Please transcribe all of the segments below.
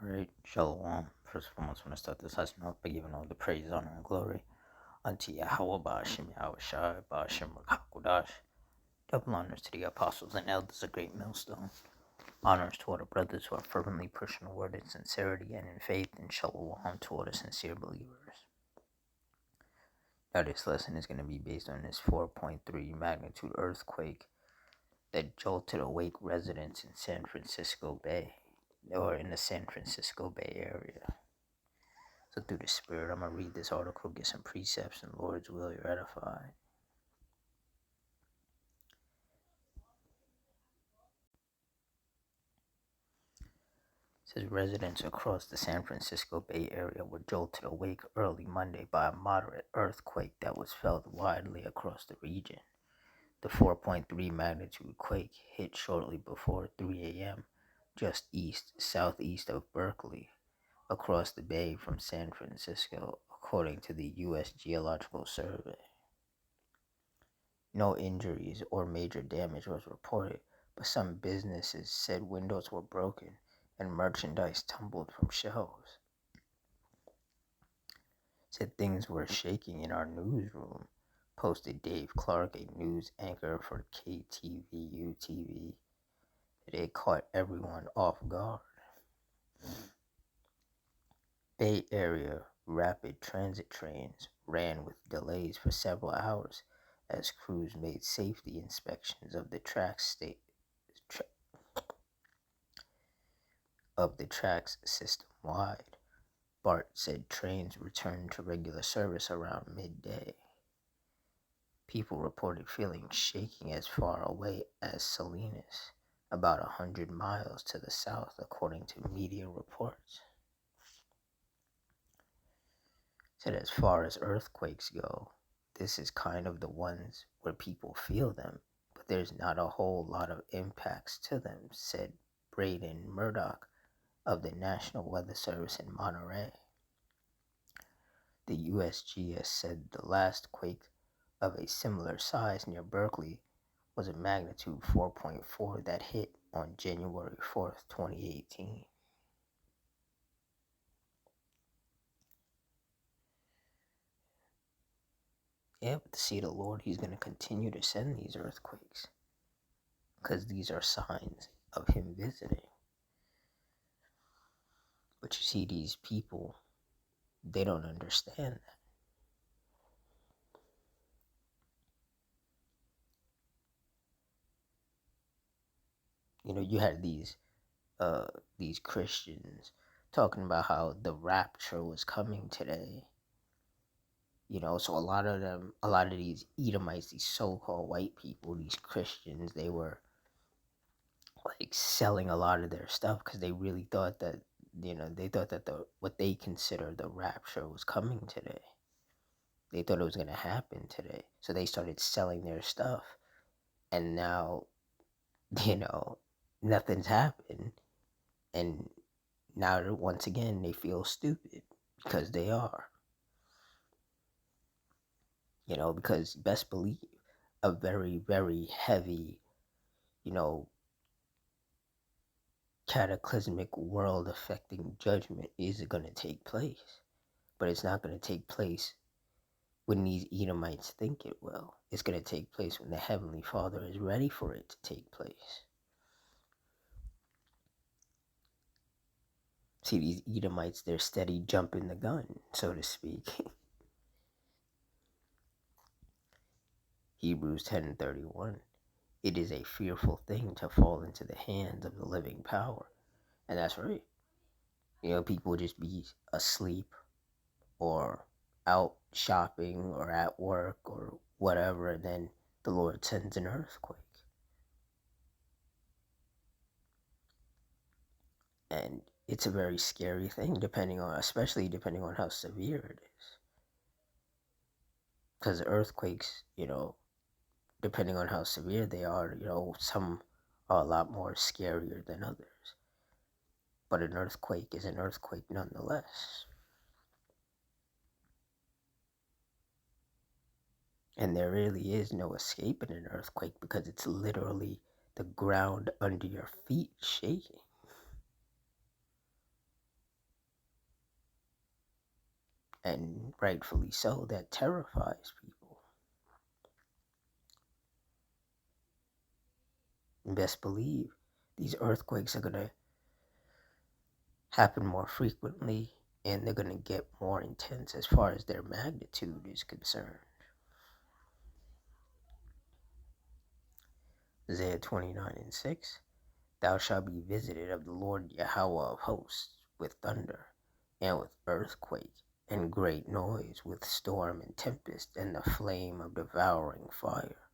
Alright, Shalom. First of all, I want to start this lesson off by giving all the praise, honor, and glory unto Yahweh, Ba'ashem Yahweh Shai, Ba'ashem Rakakudash. Double honors to the apostles and elders, a great millstone. Honors to all the brothers who are fervently pushing the word in sincerity and in faith, and Shalom to all the sincere believers. Now, this lesson is going to be based on this 4.3 magnitude earthquake that jolted awake residents in San Francisco Bay, or in the San Francisco Bay area. So through the Spirit, I'm going to read this article, get some precepts, and Lord's will, you're edified. It says residents across the San Francisco Bay Area were jolted awake early Monday by a moderate earthquake that was felt widely across the region. The 4.3 magnitude quake hit shortly before 3 a.m. just southeast of Berkeley, across the bay from San Francisco, according to the U.S. Geological Survey. No injuries or major damage was reported, but some businesses said windows were broken and merchandise tumbled from shelves. Said things were shaking in our newsroom, posted Dave Clark, a news anchor for KTVU TV. It caught everyone off guard. Bay Area rapid transit trains ran with delays for several hours as crews made safety inspections of the tracks system-wide. BART said trains returned to regular service around midday. People reported feeling shaking as far away as Salinas, about 100 miles to the south, according to media reports. Said as far as earthquakes go, this is kind of the ones where people feel them, but there's not a whole lot of impacts to them, said Braden Murdoch of the National Weather Service in Monterey. The USGS said the last quake of a similar size near Berkeley was a magnitude 4.4 that hit on January 4th, 2018. Yeah, but to see the Lord, He's going to continue to send these earthquakes because these are signs of Him visiting. But you see, these people, they don't understand that. You know, you had these Christians talking about how the rapture was coming today. You know, so a lot of these Edomites, these so-called white people, these Christians, they were like selling a lot of their stuff because they really thought that, they thought that what they consider the rapture was coming today. They thought it was going to happen today. So they started selling their stuff. And now, nothing's happened. And now, once again, they feel stupid because they are. Because best believe a very, very heavy, cataclysmic world-affecting judgment is going to take place. But it's not going to take place when these Edomites think it will. It's going to take place when the Heavenly Father is ready for it to take place. See, these Edomites, they're steady jumping the gun, so to speak. Hebrews 10:31. It is a fearful thing to fall into the hands of the living power. And that's right. People just be asleep or out shopping or at work or whatever, and then the Lord sends an earthquake. And it's a very scary thing, especially depending on how severe it is. Because earthquakes, depending on how severe they are, some are a lot more scarier than others. But an earthquake is an earthquake nonetheless. And there really is no escape in an earthquake because it's literally the ground under your feet shaking. and rightfully so, that terrifies people. And best believe these earthquakes are going to happen more frequently, and they're going to get more intense as far as their magnitude is concerned. Isaiah 29:6, thou shalt be visited of the Lord Yahweh of hosts with thunder, and with earthquake, and great noise, with storm and tempest, and the flame of devouring fire.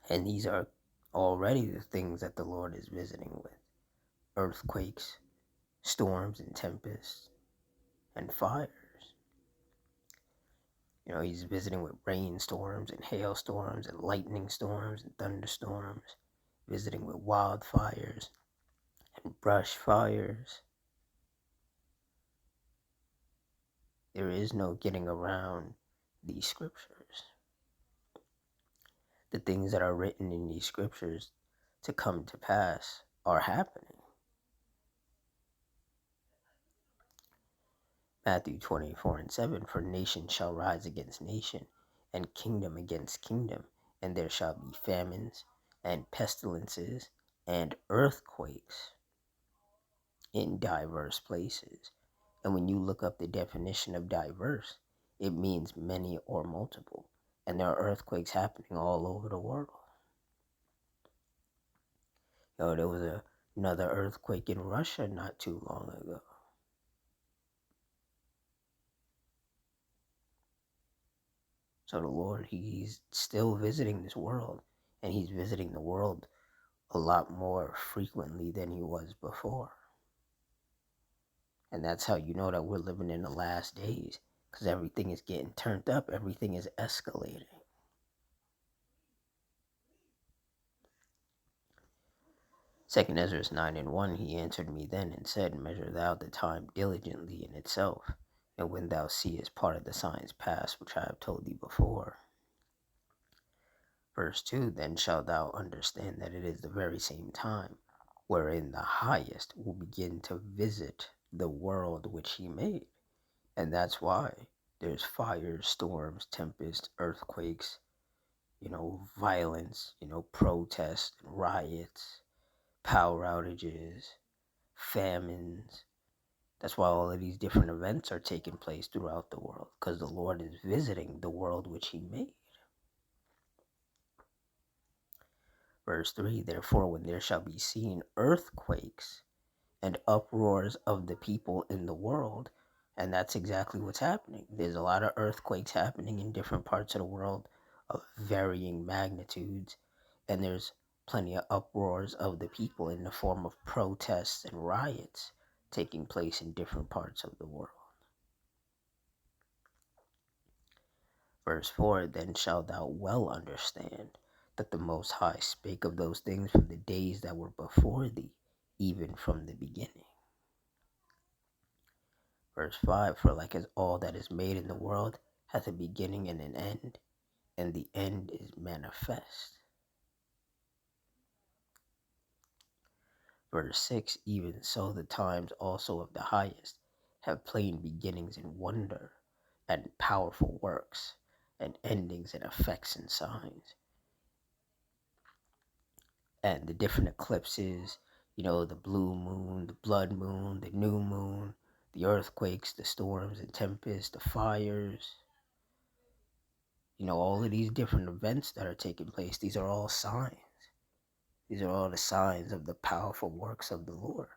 And these are already the things that the Lord is visiting with: earthquakes, storms and tempests, and fires. He's visiting with rainstorms and hailstorms and lightning storms and thunderstorms, visiting with wildfires and brush fires. There is no getting around these scriptures. The things that are written in these scriptures to come to pass are happening. Matthew 24:7, for nation shall rise against nation, and kingdom against kingdom, and there shall be famines and pestilences and earthquakes in diverse places. And when you look up the definition of diverse, it means many or multiple. And there are earthquakes happening all over the world. There was another earthquake in Russia not too long ago. So the Lord, he's still visiting this world, and he's visiting the world a lot more frequently than he was before. And that's how you know that we're living in the last days, because everything is getting turned up, everything is escalating. 2 Ezra 9:1, he answered me then and said, measure thou the time diligently in itself, and when thou seest part of the signs pass, which I have told thee before. Verse 2, then shalt thou understand that it is the very same time wherein the highest will begin to visit the world which he made. And that's why there's fires, storms, tempests, earthquakes, violence, protests, riots, power outages, famines. That's why all of these different events are taking place throughout the world, because the Lord is visiting the world which he made. Verse 3, therefore when there shall be seen earthquakes and uproars of the people in the world, and that's exactly what's happening. There's a lot of earthquakes happening in different parts of the world of varying magnitudes, and there's plenty of uproars of the people in the form of protests and riots taking place in different parts of the world. Verse 4, then shalt thou well understand that the Most High spake of those things from the days that were before thee, even from the beginning. Verse 5, for like as all that is made in the world hath a beginning and an end, and the end is manifest. Verse 6, even so the times also of the highest have plain beginnings in wonder, and powerful works, and endings and effects and signs. And the different eclipses, the blue moon, the blood moon, the new moon, the earthquakes, the storms and tempests, the fires, all of these different events that are taking place, these are all signs. These are all the signs of the powerful works of the Lord.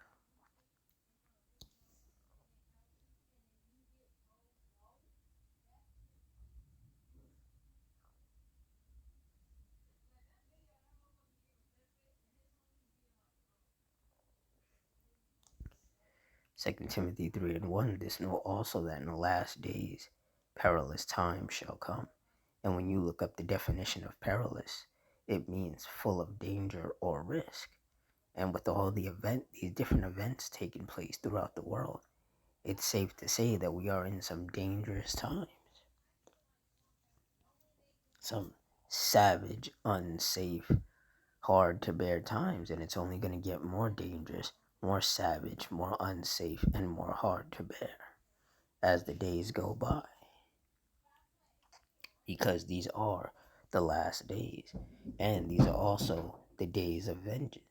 Second Timothy 3:1, this know also that in the last days perilous times shall come. And when you look up the definition of perilous, it means full of danger or risk. And with all these different events taking place throughout the world, it's safe to say that we are in some dangerous times. Some savage, unsafe, hard to bear times, and it's only going to get more dangerous, more savage, more unsafe, and more hard to bear as the days go by, because these are the last days, and these are also the days of vengeance.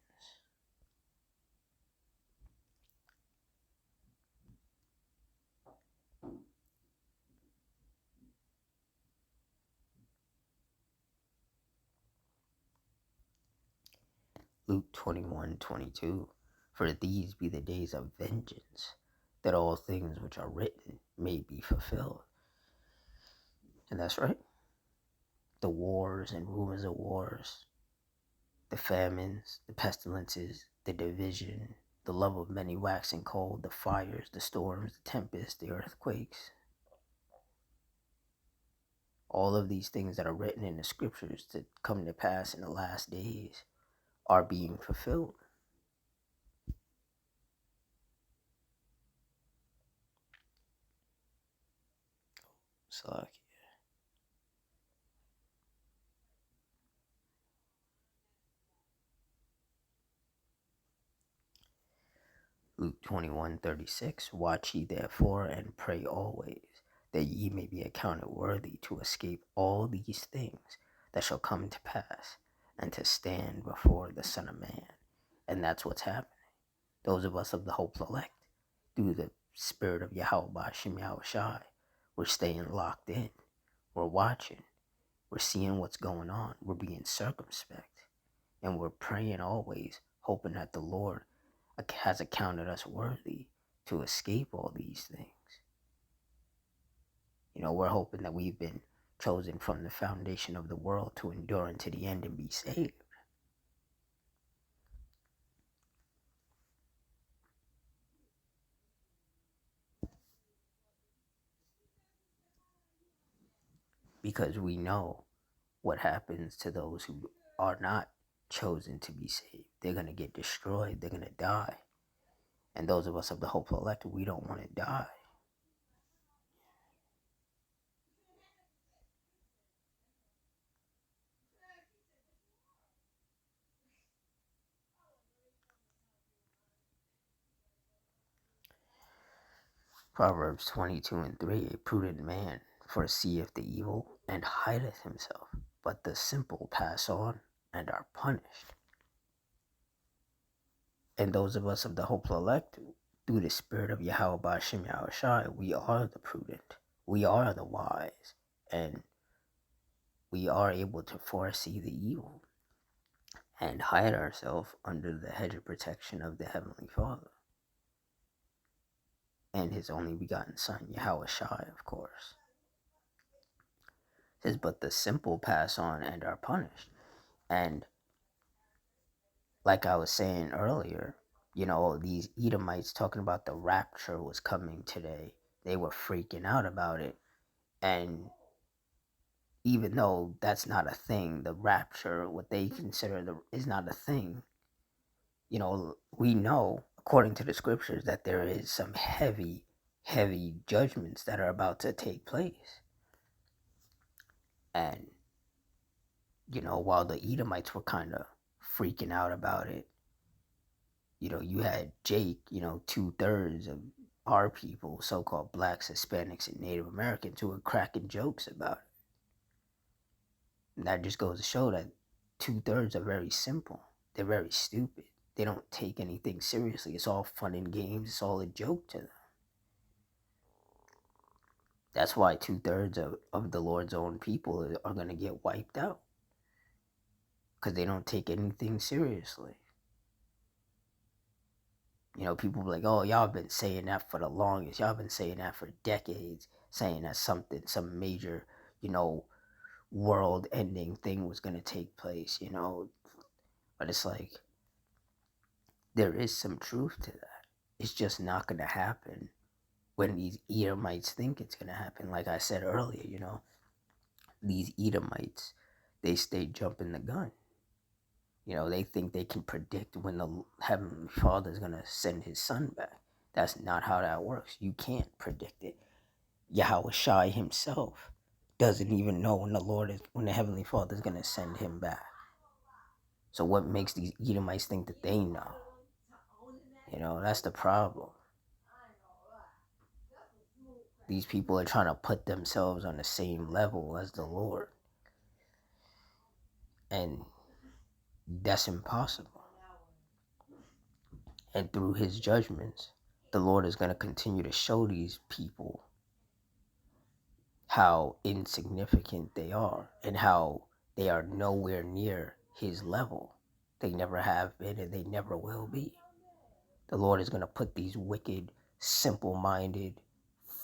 Luke 21:22. For these be the days of vengeance, that all things which are written may be fulfilled. And that's right. The wars and rumors of wars, the famines, the pestilences, the division, the love of many waxing cold, the fires, the storms, the tempests, the earthquakes. All of these things that are written in the scriptures to come to pass in the last days are being fulfilled. So, Luke 21:36. Watch ye therefore and pray always, that ye may be accounted worthy to escape all these things that shall come to pass, and to stand before the Son of Man. And that's what's happening. Those of us of the hopeful elect, through the Spirit of Yahweh Shem Yahushai, we're staying locked in. We're watching. We're seeing what's going on. We're being circumspect. And we're praying always, hoping that the Lord has accounted us worthy to escape all these things. We're hoping that we've been chosen from the foundation of the world to endure unto the end and be saved. Because we know what happens to those who are not chosen to be saved. They're going to get destroyed. They're going to die. And those of us of the hopeful elect, we don't want to die. Proverbs 22:3. A prudent man foreseeth the evil and hideth himself, but the simple pass on and are punished. And those of us of the hopeful elect, through the Spirit of Yahweh Shem Yahushai, we are the prudent, we are the wise, and we are able to foresee the evil and hide ourselves under the hedge of protection of the Heavenly Father and His only begotten Son, Yahushai, of course. It says, but the simple pass on and are punished. And like I was saying earlier, these Edomites talking about the rapture was coming today. They were freaking out about it. And even though that's not a thing, the rapture, what they consider is not a thing, we know, according to the scriptures, that there is some heavy, heavy judgments that are about to take place. And, while the Edomites were kind of freaking out about it, you had Jake, 2/3 of our people, so-called blacks, Hispanics, and Native Americans, who were cracking jokes about it. And that just goes to show that 2/3 are very simple. They're very stupid. They don't take anything seriously. It's all fun and games. It's all a joke to them. That's why 2/3 of the Lord's own people are going to get wiped out. Because they don't take anything seriously. People be like, oh, y'all been saying that for the longest. Y'all been saying that for decades. Saying that some major, world ending thing was going to take place, But it's like, there is some truth to that. It's just not going to happen when these Edomites think it's going to happen. Like I said earlier, these Edomites, they stay jumping the gun. They think they can predict when the Heavenly Father is going to send His Son back. That's not how that works. You can't predict it. Yahweh Shai Himself doesn't even know when the Heavenly Father is going to send Him back. So what makes these Edomites think that they know? That's the problem. These people are trying to put themselves on the same level as the Lord. And that's impossible. And through his judgments, the Lord is going to continue to show these people how insignificant they are and how they are nowhere near his level. They never have been and they never will be. The Lord is going to put these wicked, simple-minded,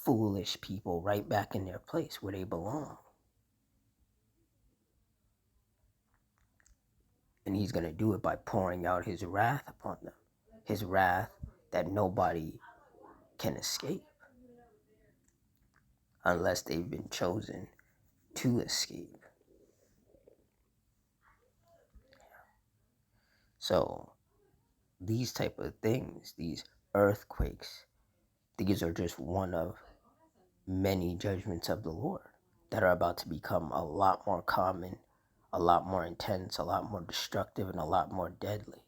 foolish people right back in their place where they belong. And he's going to do it by pouring out his wrath upon them. His wrath that nobody can escape unless they've been chosen to escape. So these type of things, these earthquakes, these are just one of many judgments of the Lord that are about to become a lot more common, a lot more intense, a lot more destructive, and a lot more deadly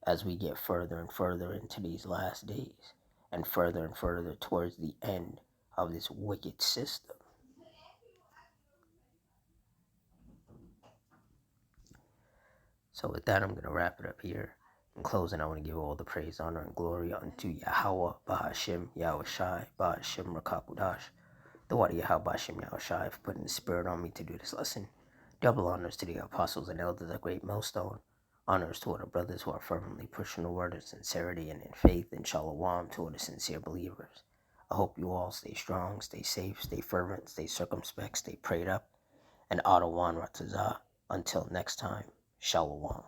as we get further and further into these last days and further towards the end of this wicked system. So with that, I'm going to wrap it up here. In closing, I want to give all the praise, honor, and glory unto Yahweh, Bahashim, Yahushai, Bahashim, Rakakudash, the Wadi Yahweh, Bahashim, Yahushai, for putting the spirit on me to do this lesson. Double honors to the apostles and elders, a great millstone. Honors to all the brothers who are firmly pushing the word of sincerity and in faith, and shalom to all the sincere believers. I hope you all stay strong, stay safe, stay fervent, stay circumspect, stay prayed up, and Adawan Ratazah. Until next time, shalom.